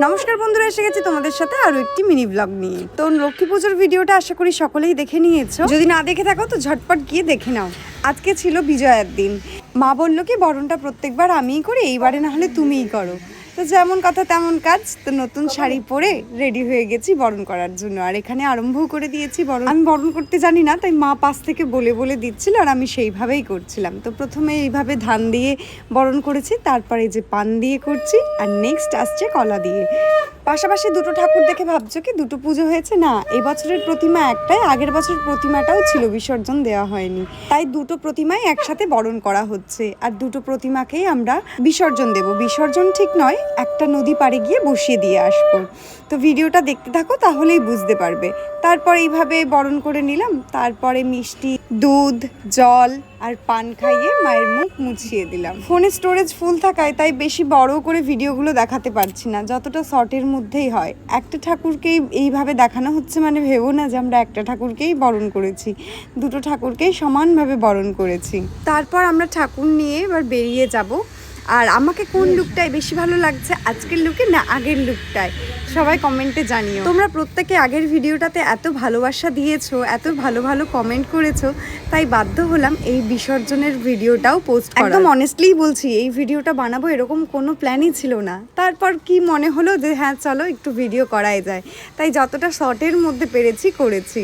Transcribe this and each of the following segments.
নমস্কার বন্ধুরা, এসে গেছি তোমাদের সাথে আরো একটি মিনি ব্লগ নিয়ে। তো লক্ষ্মী পুজোর ভিডিওটা আশা করি সকলেই দেখে নিয়েছো, যদি না দেখে থাকো তো ঝটপট গিয়ে দেখে নাও। আজকে ছিল বিজয়ার দিন। মা বললো কি বরণটা প্রত্যেকবার আমিই করি, এইবারে না হলে তুমিই করো। তো যেমন কথা তেমন কাজ। তো নতুন শাড়ি পরে রেডি হয়ে গেছি বরণ করার জন্য, আর এখানে আরম্ভও করে দিয়েছি বরণ। আমি বরণ করতে জানি না, তাই মা পাশ থেকে বলে বলে দিচ্ছিল আর আমি সেইভাবেই করছিলাম। তো প্রথমে এইভাবে ধান দিয়ে বরণ করেছি, তারপরে যে পান দিয়ে করছি, আর নেক্সট আসছে কলা দিয়ে। পাশাপাশি দুটো ঠাকুর দেখে ভাবছো কি দুটো পুজো হয়েছে? না, এবছরের প্রতিমা একটাই, আগের বছর প্রতিমাটাও ছিল, বিসর্জন দেওয়া হয়নি, তাই দুটো প্রতিমাই একসাথে বরণ করা হচ্ছে। আর দুটো প্রতিমাকেই আমরা বিসর্জন দেব। বিসর্জন ঠিক নয়, একটা নদী পাড়ে গিয়ে বসিয়ে দিয়ে আসবো। তো ভিডিওটা দেখতে থাকো, তাহলেই বুঝতে পারবে। তারপর এইভাবে বরণ করে নিলাম, তারপরে মিষ্টি, দুধ, জল আর পান খাইয়ে মায়ের মুখ মুছিয়ে দিলাম। ফোনে স্টোরেজ ফুল থাকায় তাই বেশি বড় করে ভিডিওগুলো দেখাতে পারছি না, যতটা শর্টের মধ্যেই হয়। একটা ঠাকুরকেই এইভাবে দেখানো হচ্ছে, মানে ভেবো না যে আমরা একটা ঠাকুরকেই বরণ করেছি, দুটো ঠাকুরকেই সমানভাবে বরণ করেছি। তারপর আমরা ঠাকুর নিয়ে এবার বেরিয়ে যাব। আর আমাকে কোন লুকটাই বেশি ভালো লাগছে, আজকের লুকে না আগের লুকটায়, সবাই কমেন্টে জানিও। তোমরা প্রত্যেকে আগের ভিডিওটাতে এত ভালোবাসা দিয়েছো, এত ভালো ভালো কমেন্ট করেছো, তাই বাধ্য হলাম এই বিসর্জনের ভিডিওটাও পোস্ট করার। একদম অনেস্টলিই বলছি, এই ভিডিওটা বানাবো এরকম কোনো প্ল্যানই ছিল না। তারপর কি মনে হলো যে হ্যাঁ চলো একটু ভিডিও করাই যায়, তাই যতটা শর্টের মধ্যে পেরেছি করেছি।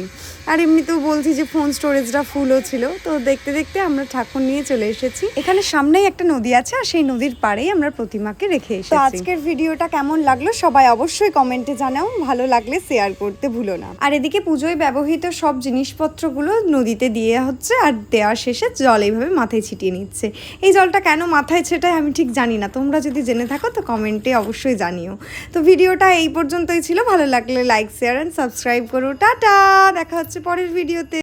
আর এমনিতেও বলছি যে ফোন স্টোরেজটা ফুলও ছিল। তো দেখতে দেখতে আমরা ঠাকুর নিয়ে চলে এসেছি। এখানে সামনেই একটা নদী আছে, আর সেই নদীর পাড়েই আমরা প্রতিমাকে রেখে এসেছি। তো আজকের ভিডিওটা কেমন লাগলো সবাই অবশ্যই কমেন্টে জানাও, ভালো লাগলে শেয়ার করতে ভুলো না। আর এদিকে পুজোয় ব্যবহৃত সব জিনিসপত্রগুলো নদীতে দিয়ে হচ্ছে, আর দেওয়ার শেষে জল এইভাবে মাথায় ছিটিয়ে নিচ্ছে। এই জলটা কেন মাথায় ছেটায় আমি ঠিক জানি না, তোমরা যদি জেনে থাকো তো কমেন্টে অবশ্যই জানিও। তো ভিডিওটা এই পর্যন্তই ছিল, ভালো লাগলে লাইক, শেয়ার অ্যান্ড সাবস্ক্রাইব করো। টাটা, দেখা হচ্ছে পরের ভিডিওতে।